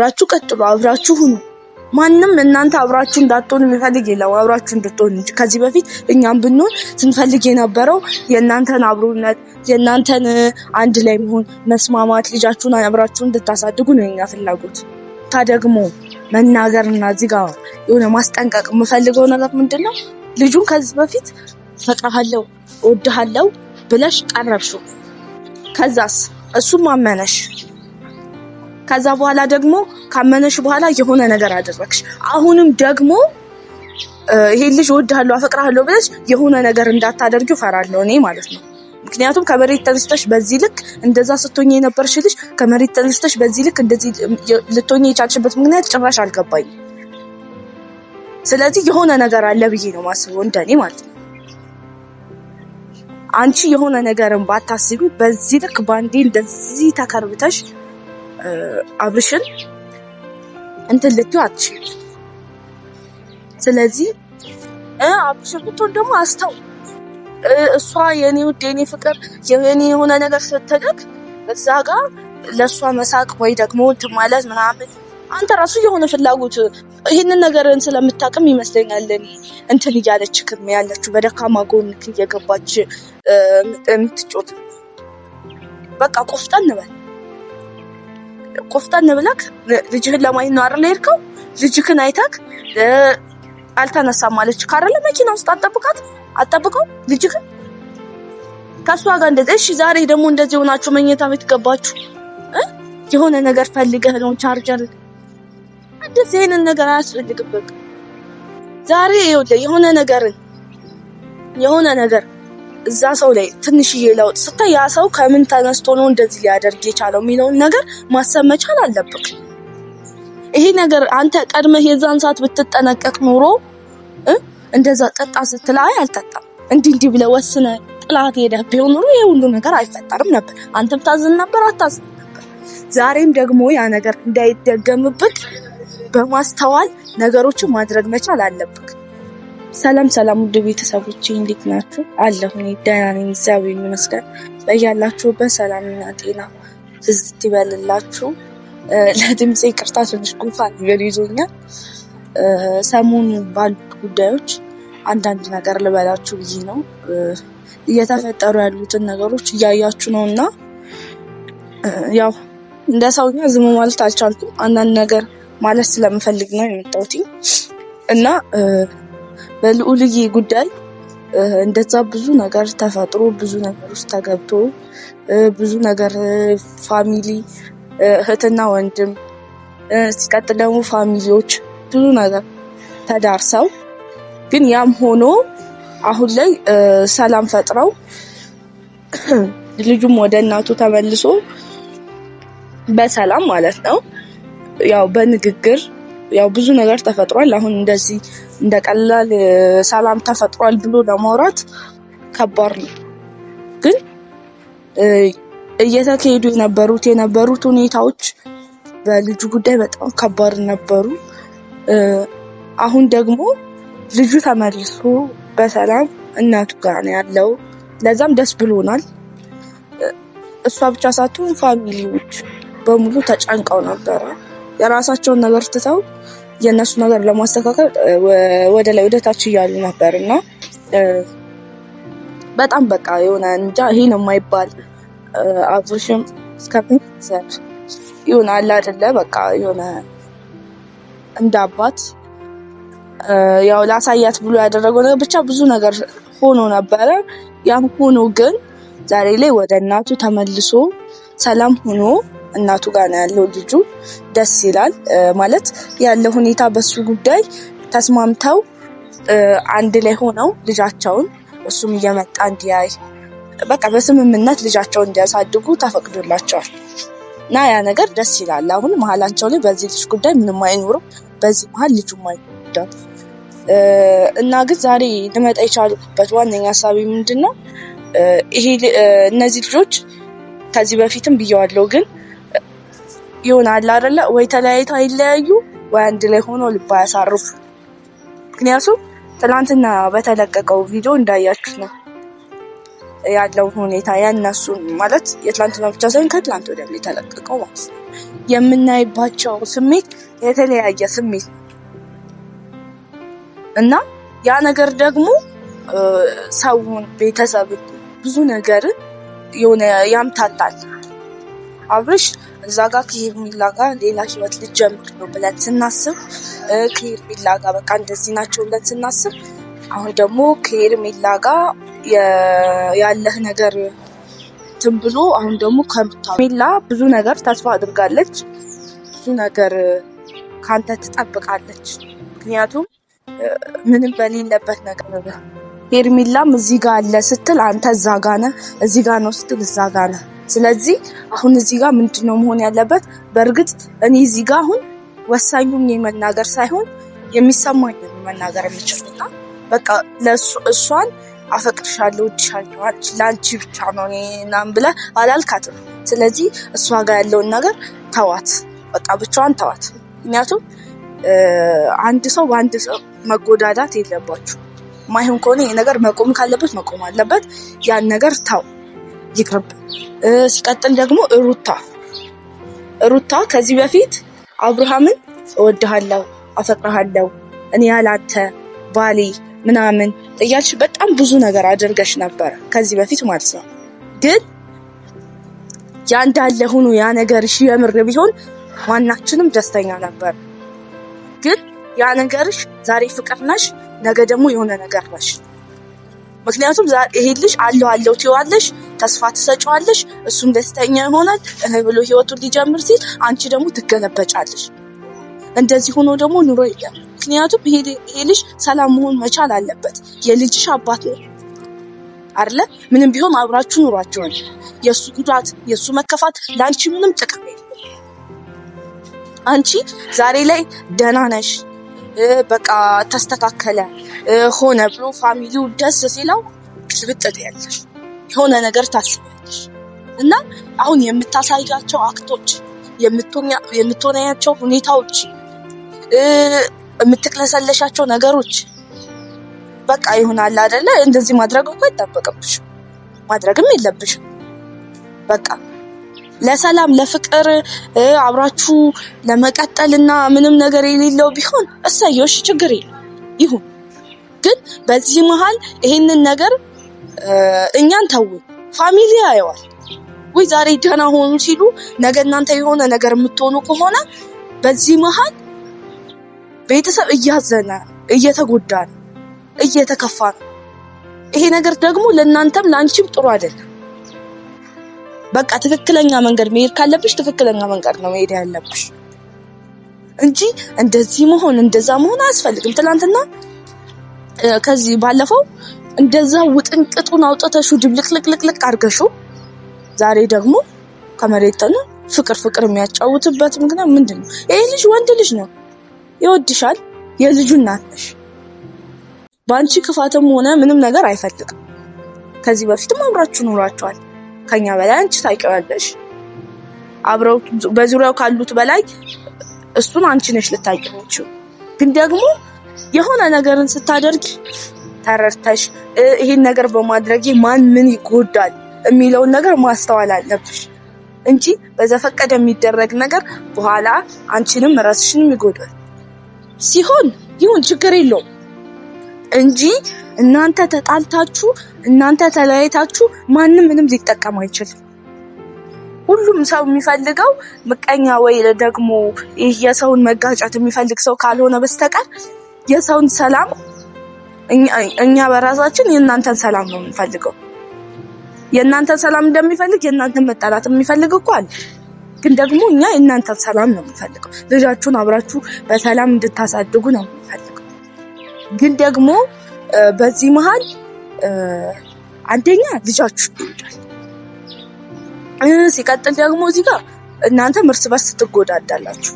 አብራችሁ ቀጥሉ፣ አብራችሁ ሁኑ። ማንም እናንተ አብራችሁ እንዳትሆኑ የሚፈልግ የለም፣ አብራችሁ እንድትሆኑ እንጂ። ከዚህ በፊት እኛም ብንሆን ስንፈልግ የነበረው የእናንተን አብሮነት፣ የእናንተን አንድ ላይ መሆን፣ መስማማት፣ ልጃችሁን አብራችሁ እንድታሳድጉ ነው የኛ ፍላጎት። ደግሞ መናገርና እዚህ ጋር የሆነ ማስጠንቀቅ የምፈልገው ነገር ምንድነው? ልጁን ከዚህ በፊት ፈቅርሃለሁ፣ እወድሃለሁ ብለሽ ቀረብሽው። ከዛስ እሱም አመነሽ። ከዛ በኋላ ደግሞ ካመነሽ በኋላ የሆነ ነገር አደረግሽ። አሁንም ደግሞ ይሄ ልጅ እወድሃለሁ፣ አፈቅርሃለሁ ብለሽ የሆነ ነገር እንዳታደርጊው ፈራለሁ እኔ ማለት ነው። ምክንያቱም ከመሬት ተነስተሽ በዚህ ልክ እንደዛ ስትሆኚ የነበርሽ ልጅ ከመሬት ተነስተሽ በዚህ ልክ እንደዚህ ልትሆኚ የቻልሽበት ምክንያት ጭራሽ አልገባኝም። ስለዚህ የሆነ ነገር አለ ብዬ ነው ማስበው እንደኔ ማለት ነው። አንቺ የሆነ ነገርን ባታስቢ በዚህ ልክ ባንዴ እንደዚህ ተከርብተሽ አብርሽን እንትን ልትዩ አትችይም። ስለዚህ አብርሽን ብትሆን ደግሞ አስተው እሷ የኔ ውድ የኔ ፍቅር የኔ የሆነ ነገር ስትደግ እዛ ጋር ለእሷ መሳቅ ወይ ደግሞ እንትን ማለት ምናምን አንተ ራሱ የሆነ ፍላጎት ይህንን ነገርን ስለምታቅም ይመስለኛል እኔ እንትን እያለችክም ያለችው በደካማ ጎንክ እየገባች የምትጮት። በቃ ቆፍጠን ብለክ ልጅህን ለማየት ነው አይደል የሄድከው? ልጅህን አይተክ አልተነሳም ማለች ካረለ መኪና ውስጥ አጠብቀው ልጅህን ከሷ ጋር እንደዚህ። እሺ ዛሬ ደግሞ እንደዚህ ሆናችሁ መኝታ ቤት ገባችሁ የሆነ ነገር ፈልገህ ነው ቻርጀር እንደዚህ አይነት ነገር አያስፈልግም። ዛሬ የሆነ ነገር እዛ ሰው ላይ ትንሽዬ ለውጥ ስታይ ያ ሰው ከምን ተነስቶ ነው እንደዚህ ሊያደርግ የቻለው የሚለውን ነገር ማሰብ መቻል አለብክ። ይሄ ነገር አንተ ቀድመህ የዛን ሰዓት ብትጠነቀቅ ኖሮ እንደዛ ጠጣ ስትል አልጠጣም እንዲህ ብለህ ወስነህ ጥላት ሄደህ ቢሆን ኖሮ ይሄ ሁሉ ነገር አይፈጠርም ነበር። አንተም ታዝን ነበር አታዝን ነበር። ዛሬም ደግሞ ያ ነገር እንዳይደገምብክ በማስተዋል ነገሮችን ማድረግ መቻል አለብክ። ሰላም ውድ ቤተሰቦቼ እንዴት ናችሁ? አለሁኝ ደህና ነኝ፣ እግዚአብሔር ይመስገን። በያላችሁበት ሰላምና ጤና ብዝት ይበልላችሁ። ለድምጼ ይቅርታ ትንሽ ጉንፋን ይዞኛል። ሰሞኑን ባሉት ጉዳዮች አንዳንድ ነገር ልበላችሁ ብዬ ነው። እየተፈጠሩ ያሉትን ነገሮች እያያችሁ ነውና ያው እንደ ሰውኛ ዝም ማለት አልቻልኩም። አንዳንድ ነገር ማለት ስለምፈልግ ነው የመጣሁት እና በልዑልዬ ጉዳይ እንደዛ ብዙ ነገር ተፈጥሮ ብዙ ነገር ውስጥ ተገብቶ ብዙ ነገር ፋሚሊ እህትና ወንድም ሲቀጥል ደግሞ ፋሚሊዎች ብዙ ነገር ተዳርሰው ግን ያም ሆኖ አሁን ላይ ሰላም ፈጥረው ልጁም ወደ እናቱ ተመልሶ በሰላም ማለት ነው ያው በንግግር ያው ብዙ ነገር ተፈጥሯል። አሁን እንደዚህ እንደቀላል ሰላም ተፈጥሯል ብሎ ለማውራት ከባድ ነው። ግን እየተካሄዱ የነበሩት ሁኔታዎች በልጁ ጉዳይ በጣም ከባድ ነበሩ። አሁን ደግሞ ልጁ ተመልሶ በሰላም እናቱ ጋር ነው ያለው። ለዛም ደስ ብሎናል። እሷ ብቻ ሳትሆን ፋሚሊዎች በሙሉ ተጨንቀው ነበረ። የራሳቸውን ነገር ትተው የነሱ ነገር ለማስተካከል ወደ ላይ ወደ ታች እያሉ ነበርና በጣም በቃ የሆነ እንጃ ይሄ ነው የማይባል አብርሽም እስከምንሰር ይሆናል አይደለ? በቃ የሆነ እንደ አባት ያው ላሳያት ብሎ ያደረገው ነገር ብቻ ብዙ ነገር ሆኖ ነበረ። ያም ሆኖ ግን ዛሬ ላይ ወደ እናቱ ተመልሶ ሰላም ሆኖ እናቱ ጋር ነው ያለው ልጁ። ደስ ይላል ማለት ያለው ሁኔታ በሱ ጉዳይ ተስማምተው አንድ ላይ ሆነው ልጃቸውን እሱም እየመጣ እንዲያይ በቃ በስምምነት ልጃቸውን እንዲያሳድጉ ተፈቅዶላቸዋል እና ያ ነገር ደስ ይላል። አሁን መሀላቸው ላይ በዚህ ልጅ ጉዳይ ምንም አይኖርም። በዚህ መሀል ልጁም አይጎዳም እና ግን ዛሬ ልመጣ የቻልኩበት ዋነኛ ሀሳቤ ምንድነው ይሄ እነዚህ ልጆች ከዚህ በፊትም ብየዋለሁ ግን ይሆናል አይደለ ወይ ተለያይተው አይለያዩ ወይ አንድ ላይ ሆኖ ልብ ያሳርፉ። ምክንያቱም ትናንትና በተለቀቀው ቪዲዮ እንዳያችሁት ነው ያለውን ሁኔታ ያነሱን ማለት የትላንትና ብቻ ሳይሆን ከትላንት ወዲያ የተለቀቀው ማለት ነው የምናይባቸው ስሜት የተለያየ ስሜት እና ያ ነገር ደግሞ ሰውን ቤተሰብ ብዙ ነገር የሆነ ያምታታል። አብርሽ እዛ ጋር ከሄርሜላ ጋር ሌላ ህይወት ልጀምር ነው ብለን ስናስብ ከሄርሜላ ጋር በቃ እንደዚህ ናቸው ብለን ስናስብ አሁን ደግሞ ከሄርሜላ ጋር ያለህ ነገር ብሎ አሁን ደግሞ ከሄርሜላ ብዙ ነገር ተስፋ አድርጋለች፣ ብዙ ነገር ካንተ ትጠብቃለች። ምክንያቱም ምንም በሌለበት ነገር ሄርሜላም እዚህ ጋር አለ ስትል አንተ እዛ ጋር ነህ፣ እዚህ ጋር ነው ስትል እዛ ጋር ነህ። ስለዚህ አሁን እዚህ ጋር ምንድነው መሆን ያለበት? በእርግጥ እኔ እዚህ ጋር አሁን ወሳኙም የመናገር ሳይሆን የሚሰማኝ መናገር የምችልና በቃ እሷን አፈቅርሻለሁ እወድሻለሁ ለአንቺ ብቻ ነው እኔናም ብለህ አላልካትም። ስለዚህ እሷ ጋር ያለውን ነገር ተዋት፣ በቃ ብቻዋን ተዋት። ምክንያቱም አንድ ሰው በአንድ ሰው መጎዳዳት የለባችሁ። ማይሆን ከሆነ ይሄ ነገር መቆም ካለበት መቆም አለበት። ያን ነገር ተው ይቅርብ። ሲቀጥል ደግሞ ሩታ ከዚህ በፊት አብርሃምን እወድሃለሁ አፈቅርሃለሁ እኔ ያላንተ ባሌ ምናምን እያልሽ በጣም ብዙ ነገር አድርገሽ ነበር ከዚህ በፊት ማለት ነው። ግን ያ እንዳለ ሆኖ ያ ነገርሽ የምር ቢሆን ማናችንም ደስተኛ ነበር። ግን ያ ነገርሽ ዛሬ ፍቅር ነሽ፣ ነገ ደግሞ የሆነ ነገር ነሽ። ምክንያቱም ይሄ ልጅ አለው ትይዋለሽ፣ ተስፋ ትሰጪዋለሽ፣ እሱም ደስተኛ ይሆናል ብሎ ህይወቱን ሊጀምር ሲል አንቺ ደግሞ ትገለበጫለሽ። እንደዚህ ሆኖ ደግሞ ኑሮ የለም። ምክንያቱም ይሄ ልጅ ሰላም መሆን መቻል አለበት። የልጅሽ አባት ነው አይደለ? ምንም ቢሆን አብራችሁ ኑሯችኋል። የሱ ጉዳት የሱ መከፋት ለአንቺ ምንም ጥቅም የለም። አንቺ ዛሬ ላይ ደህና ነሽ፣ በቃ ተስተካከለ ሆነ ብሎ ፋሚሊው ደስ ሲለው ስብጥጥ ያለሽ የሆነ ነገር ታስቢያለሽ። እና አሁን የምታሳያቸው አክቶች የምትሆናያቸው ሁኔታዎች የምትክለሰለሻቸው ነገሮች በቃ ይሆናል አይደለ? እንደዚህ ማድረግ እኮ አይጠበቅብሽ፣ ማድረግም የለብሽም። በቃ ለሰላም ለፍቅር አብራችሁ ለመቀጠልና ምንም ነገር የሌለው ቢሆን እሰየሽ፣ ችግር የለም ይሁን። ግን በዚህ መሃል ይሄንን ነገር እኛን ተውን፣ ፋሚሊ ያየዋል ወይ ዛሬ ደህና ሆኑ ሲሉ ነገ እናንተ የሆነ ነገር የምትሆኑ ከሆነ በዚህ መሃል ቤተሰብ እያዘነ እየተጎዳ ነው፣ እየተከፋ ነው። ይሄ ነገር ደግሞ ለእናንተም ለአንቺም ጥሩ አይደለም። በቃ ትክክለኛ መንገድ መሄድ ካለብሽ ትክክለኛ መንገድ ነው መሄድ ያለብሽ እንጂ እንደዚህ መሆን እንደዛ መሆን አያስፈልግም። ትናንትና ከዚህ ባለፈው እንደዛ ውጥንቅጡን አውጥተሹ ድብልቅልቅልቅ አድርገሹ ዛሬ ደግሞ ከመሬት ተነው ፍቅር የሚያጫውትበት ምክንያት ምንድነው? ይሄ ልጅ ወንድ ልጅ ነው፣ ይወድሻል፣ የልጁ እናት ነሽ። በአንቺ ክፋትም ሆነ ምንም ነገር አይፈልግም። ከዚህ በፊትም አብራችሁ ኖራችኋል። ከኛ በላይ አንቺ ታውቂዋለሽ። አብረው በዙሪያው ካሉት በላይ እሱን አንቺ ነሽ ልታውቂው። ግን ደግሞ የሆነ ነገርን ስታደርጊ ተረድተሽ ይሄን ነገር በማድረጌ ማን ምን ይጎዳል የሚለውን ነገር ማስተዋል አለብሽ እንጂ በዘፈቀደ የሚደረግ ነገር በኋላ አንቺንም ራስሽንም ይጎዳል። ሲሆን ይሁን ችግር የለውም እንጂ እናንተ ተጣልታችሁ እናንተ ተለያይታችሁ ማንም ምንም ሊጠቀም አይችልም። ሁሉም ሰው የሚፈልገው ምቀኛ ወይ ደግሞ የሰውን መጋጨት የሚፈልግ ሰው ካልሆነ በስተቀር የሰውን ሰላም እኛ በራሳችን የእናንተን ሰላም ነው የምንፈልገው። የእናንተን ሰላም እንደሚፈልግ የእናንተን መጣላት የሚፈልግ እኮ አለ። ግን ደግሞ እኛ የእናንተን ሰላም ነው የምንፈልገው። ልጃችሁን አብራችሁ በሰላም እንድታሳድጉ ነው የምንፈልገው። ግን ደግሞ በዚህ መሃል አንደኛ ልጃችሁ ይጎዳል። ሲቀጥል ደግሞ እዚህ ጋር እናንተ እርስ በርስ ትጎዳዳላችሁ።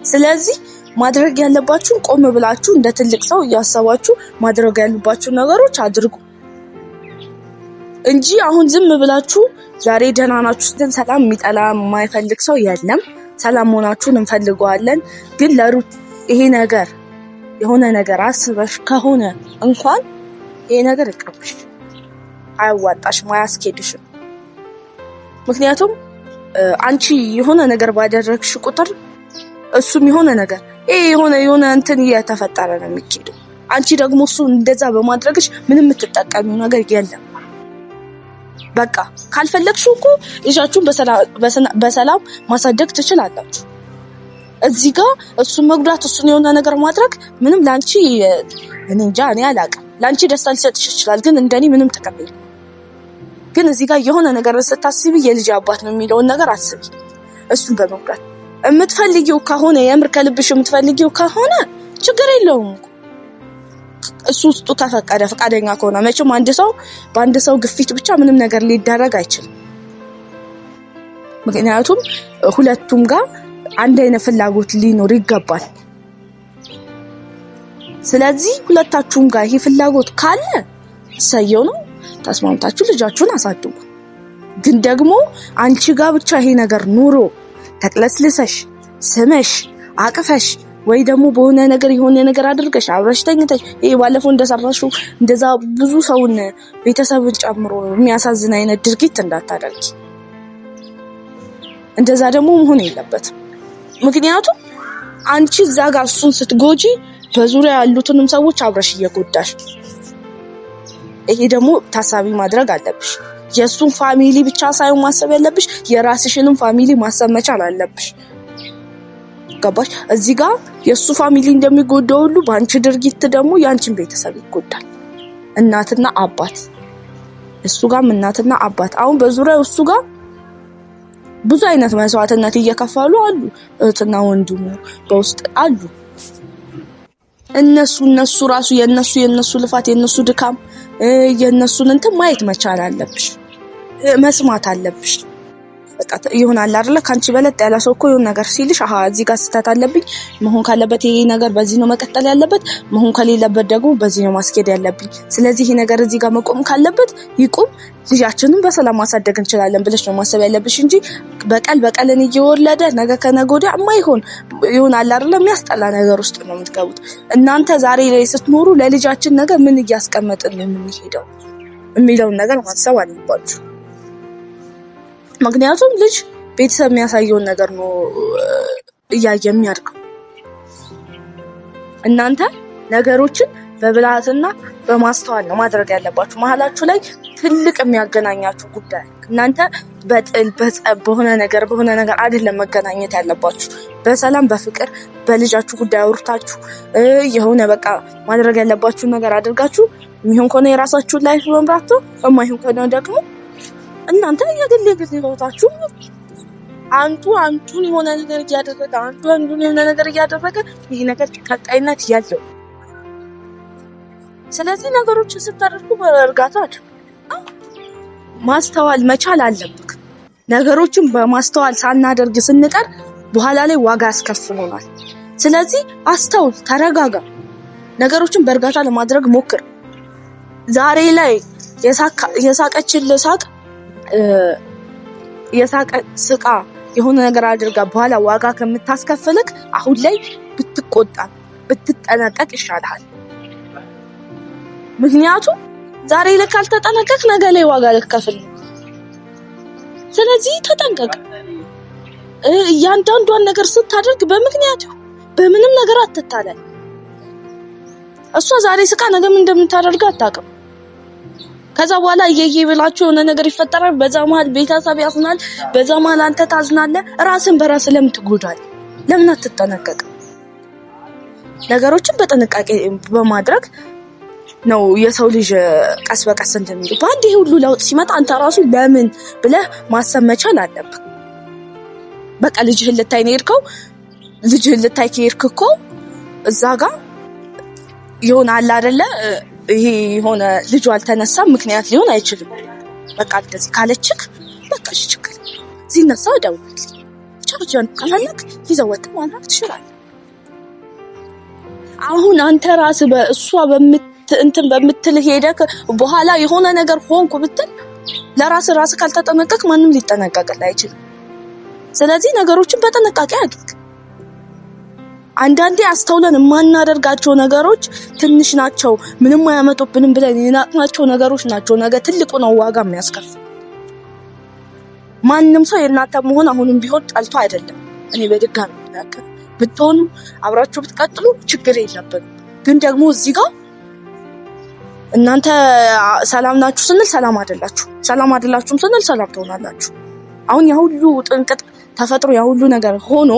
ስለዚህ ማድረግ ያለባችሁን ቆም ብላችሁ እንደ ትልቅ ሰው እያሰባችሁ ማድረግ ያለባችሁ ነገሮች አድርጉ እንጂ አሁን ዝም ብላችሁ ዛሬ ደህና ናችሁ ስትል ሰላም የሚጠላ የማይፈልግ ሰው የለም። ሰላም ሆናችሁን እንፈልገዋለን። ግን ለሩት ይሄ ነገር የሆነ ነገር አስበሽ ከሆነ እንኳን ይሄ ነገር ይቅርብሽ። አያዋጣሽም፣ አያስኬድሽም። ምክንያቱም አንቺ የሆነ ነገር ባደረግሽ ቁጥር እሱም የሆነ ነገር የሆነ እንትን እየተፈጠረ ነው የሚኬደው። አንቺ ደግሞ እሱ እንደዛ በማድረግሽ ምንም የምትጠቀሚው ነገር የለም። በቃ ካልፈለግሽው እኮ ልጃችሁን በሰላም ማሳደግ ትችላላችሁ። እዚህ ጋር እሱን መጉዳት፣ እሱን የሆነ ነገር ማድረግ ምንም ላንቺ እንጃ እኔ አላውቅም። ላንቺ ደስታ ሊሰጥሽ ይችላል፣ ግን እንደኔ ምንም ጥቅም የለም። ግን እዚህ ጋር የሆነ ነገር ስታስቢ የልጅ አባት ነው የሚለውን ነገር አስቢ። እሱን በመጉዳት የምትፈልጊው ከሆነ የምር ከልብሽ የምትፈልጊው ከሆነ ችግር የለውም። እሱ ውስጡ ከፈቀደ ፈቃደኛ ከሆነ መቼም በአንድ ሰው ግፊት ብቻ ምንም ነገር ሊደረግ አይችልም። ምክንያቱም ሁለቱም ጋር አንድ አይነት ፍላጎት ሊኖር ይገባል። ስለዚህ ሁለታችሁም ጋር ይሄ ፍላጎት ካለ እሰየው ነው፣ ተስማምታችሁ ልጃችሁን አሳድጉ። ግን ደግሞ አንቺ ጋር ብቻ ይሄ ነገር ኑሮ ተቅለስልሰሽ ስመሽ አቅፈሽ ወይ ደግሞ በሆነ ነገር የሆነ ነገር አድርገሽ አብረሽ ተኝተሽ ይሄ ባለፈው እንደሰራሽው እንደዛ ብዙ ሰውን ቤተሰብን ጨምሮ የሚያሳዝን አይነት ድርጊት እንዳታደርጊ። እንደዛ ደግሞ መሆን የለበትም። ምክንያቱም አንቺ እዛ ጋር እሱን ስትጎጂ በዙሪያ ያሉትንም ሰዎች አብረሽ እየጎዳሽ። ይሄ ደግሞ ታሳቢ ማድረግ አለብሽ። የእሱን ፋሚሊ ብቻ ሳይሆን ማሰብ ያለብሽ የራስሽንም ፋሚሊ ማሰብ መቻል አለብሽ። ገባሽ? እዚህ ጋር የእሱ ፋሚሊ እንደሚጎዳው ሁሉ በአንቺ ድርጊት ደግሞ የአንቺን ቤተሰብ ይጎዳል። እናትና አባት፣ እሱ ጋርም እናትና አባት። አሁን በዙሪያው እሱ ጋር ብዙ አይነት መስዋዕትነት እየከፈሉ አሉ። እህትና ወንድሙ በውስጥ አሉ። እነሱ ራሱ የነሱ ልፋት፣ የነሱ ድካም፣ የነሱን እንትን ማየት መቻል አለብሽ፣ መስማት አለብሽ። በቃ ይሆናል አይደለ? ካንቺ በለጥ ያለ ሰው እኮ የሆነ ነገር ሲልሽ እዚህ ጋር ስህተት አለብኝ፣ መሆን ካለበት ይሄ ነገር በዚህ ነው መቀጠል ያለበት፣ መሆን ከሌለበት ደግሞ በዚህ ነው ማስኬድ ያለብኝ። ስለዚህ ይሄ ነገር እዚህ ጋር መቆም ካለበት ይቁም፣ ልጃችንን በሰላም ማሳደግ እንችላለን ብለሽ ነው ማሰብ ያለብሽ እንጂ በቀልን እየወለደ ነገ ከነገ ወዲያ ይሆናል አይደለ? የሚያስጠላ ነገር ውስጥ ነው የምትገቡት። እናንተ ዛሬ ላይ ስትኖሩ ለልጃችን ነገር ምን እያስቀመጥን ነው የምንሄደው የሚለውን ነገር ማሰብ አለባችሁ። ምክንያቱም ልጅ ቤተሰብ የሚያሳየውን ነገር ነው እያየ የሚያድገው። እናንተ ነገሮችን በብልሃትና በማስተዋል ነው ማድረግ ያለባችሁ። መሀላችሁ ላይ ትልቅ የሚያገናኛችሁ ጉዳይ እናንተ በጥል በጸብ በሆነ ነገር አይደለም መገናኘት ያለባችሁ። በሰላም በፍቅር በልጃችሁ ጉዳይ አውርታችሁ የሆነ በቃ ማድረግ ያለባችሁ ነገር አድርጋችሁ የሚሆን ከሆነ የራሳችሁን ላይፍ መምራት ነው፣ የማይሆን ከሆነ ደግሞ እናንተ የግል ህይወታችሁ አንዱን የሆነ ነገር እያደረገ አንዱን የሆነ ነገር እያደረገ ይሄ ነገር ቀጣይነት ያለው። ስለዚህ ነገሮችን ስታደርጉ በእርጋታ ማስተዋል መቻል አለብክ። ነገሮችን በማስተዋል ሳናደርግ ስንቀር በኋላ ላይ ዋጋ ያስከፍሉናል። ስለዚህ አስተውል፣ ተረጋጋ፣ ነገሮችን በእርጋታ ለማድረግ ሞክር። ዛሬ ላይ የሳቀችልህ ሳቅ ስቃ የሆነ ነገር አድርጋ በኋላ ዋጋ ከምታስከፍልክ አሁን ላይ ብትቆጣ ብትጠነቀቅ ይሻላል። ምክንያቱም ዛሬ ላይ ካልተጠነቀቅ ነገ ላይ ዋጋ ልትከፍል። ስለዚህ ተጠንቀቅ። እያንዳንዷን ነገር ስታደርግ በምክንያቱ በምንም ነገር አትታለል። እሷ ዛሬ ስቃ ነገ ምን እንደምታደርግ አታውቅም። ከዛ በኋላ ብላችሁ የሆነ ነገር ይፈጠራል። በዛ መሀል ቤተሰብ ያዝናል፣ በዛ መሀል አንተ ታዝናለህ። ራስን በራስ ለምን ትጎዳለህ? ለምን አትጠነቀቅ? ነገሮችን በጥንቃቄ በማድረግ ነው የሰው ልጅ ቀስ በቀስ እንደሚሉ። በአንድ ይሄ ሁሉ ለውጥ ሲመጣ አንተ ራሱ ለምን ብለህ ማሰብ መቻል አለብህ። በቃ ልጅህን ልታይ ነው የሄድከው። ልጅህን ልታይ ከሄድክ እኮ እዛ ጋር ይሆናል አይደለ? ይሄ የሆነ ልጁ አልተነሳም ምክንያት ሊሆን አይችልም። በቃ እንደዚህ ካለችክ በቃ እሺ ችግር ሲነሳ ደውል። ቻርጀን ካላክ ይዘው ወጥ ማለት ትችላለህ። አሁን አንተ ራስህ በእሷ በምትል ሄደክ በኋላ የሆነ ነገር ሆንኩ ብትል ለራስህ ካልተጠነቀቅ ማንም ሊጠነቀቅልህ አይችልም። ስለዚህ ነገሮችን በጥንቃቄ አድርግ። አንዳንዴ አስተውለን የማናደርጋቸው ነገሮች ትንሽ ናቸው፣ ምንም አያመጡብንም ብለን የናቅናቸው ነገሮች ናቸው ነገ ትልቁ ነው ዋጋ የሚያስከፍል። ማንም ሰው የእናንተ መሆን አሁንም ቢሆን ጠልቶ አይደለም። እኔ በድጋሚ ተናገር ብትሆኑ አብራችሁ ብትቀጥሉ ችግር የለብንም። ግን ደግሞ እዚህ ጋር እናንተ ሰላም ናችሁ ስንል ሰላም አይደላችሁ፣ ሰላም አይደላችሁም ስንል ሰላም ትሆናላችሁ። አሁን ያ ሁሉ ጥንቅጥ ተፈጥሮ ያ ሁሉ ነገር ሆኖ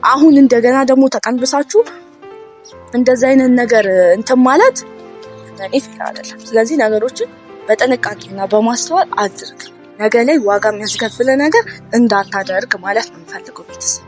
አሁን እንደገና ደግሞ ተቀልብሳችሁ እንደዛ አይነት ነገር እንትን ማለት እኔ ፌር አይደለም። ስለዚህ ነገሮችን በጥንቃቄና በማስተዋል አድርግ። ነገ ላይ ዋጋ የሚያስከፍለ ነገር እንዳታደርግ ማለት ነው የምፈልገው ቤተሰብ።